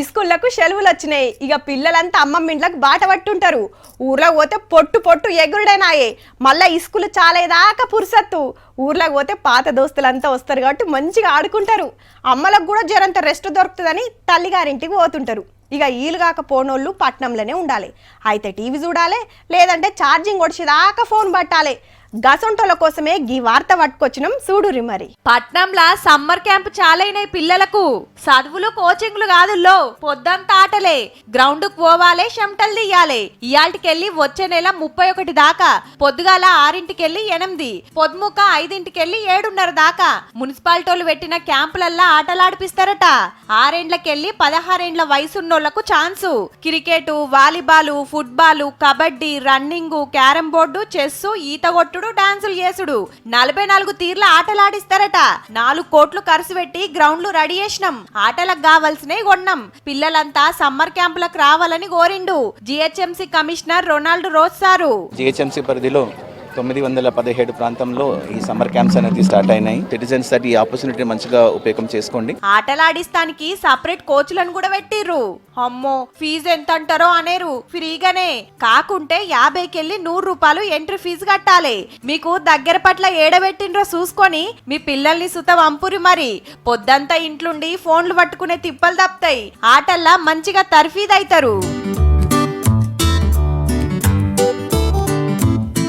స్కూళ్లకు సెలవులు వచ్చినాయి. ఇక పిల్లలంతా అమ్మమ్మ ఇంట్లకు బాట పట్టుంటారు. ఊర్లో పోతే పొట్టు పొట్టు ఎగురుడేనాయే. మళ్ళా స్కూల్ చాలేదాకా పురుసత్తు. ఊర్లోకి పోతే పాత దోస్తులంతా వస్తారు కాబట్టి మంచిగా ఆడుకుంటారు. అమ్మలకు కూడా జరంత రెస్ట్ దొరుకుతుందని తల్లిగారింటికి పోతుంటారు. ఇక ఈలు కాక పోనోళ్ళు పట్నంలోనే ఉండాలి. అయితే టీవీ చూడాలి, లేదంటే ఛార్జింగ్ ఒడిచేదాకా ఫోన్ పట్టాలి. గసంటోల కోసమే గీ వార్త పట్టుకొచ్చినాం చూడురి. మరి పట్నంలా సమ్మర్ క్యాంప్ చాలైనాయి పిల్లలకు. చదువులు కోచింగ్లు కాదుల్లో, పొద్దంతా ఆటలే. గ్రౌండ్ కు పోవాలే, చెమటలు తీయాలి. ఇయాల్టికెళ్ళి వచ్చే నెల 31 దాకా పొద్దుగాల 6ంటికెళ్ళి 8, పొద్దుముక 5ంటికెళ్ళి 7:30 దాకా మున్సిపాలిటీలు పెట్టిన క్యాంపులల్లా ఆటలాడిపిస్తారట. 6 16 వయసున్నోళ్లకు chance. Cricket, volleyball, football, kabaddi, running, carrom board, chess, ఈత కొట్టుడు, డాన్సులు చేసుడు 44 తీర్ల ఆటలాడిస్తారట. 4 కోట్లు ఖర్చు పెట్టి గ్రౌండ్లు రెడీ చేసినాం. ఆటలకు కావాల్సినవి కొన్నాం. పిల్లలంతా సమ్మర్ క్యాంపులకు రావాలని కోరిండు జిహెచ్ఎంసీ కమిషనర్ రొనాల్డ్ రోజ్ సారు. జిహెచ్ఎంసీ పరిధిలో 917 ప్రాంతంలో ఈ సమ్మర్ క్యాంప్స్ అనేది స్టార్ట్ అయినాయి. సిటిజన్స్ ఈ ఆపర్చునిటీ మంచిగా ఉపయోగం చేసుకోండి. ఆటలాడిస్తానికి సపరేట్ కోచ్లను కూడా పెట్టిర్రు. అమ్మో, ఫీజు ఎంత అంటారో అనేరు. ఫ్రీగానే కాకుంటే 50కెళ్ళి 100 రూపాయలు ఎంట్రీ ఫీజు కట్టాలి. మీకు దగ్గర పట్ల ఏడబెట్టినరో చూసుకొని మీ పిల్లల్ని సుత వంపురి. మరి పొద్దంతా ఇంట్లుండి ఫోన్లు పట్టుకునే తిప్పలు తప్పుతాయి. ఆటల్లా మంచిగా తర్ఫీద్ అవుతారు.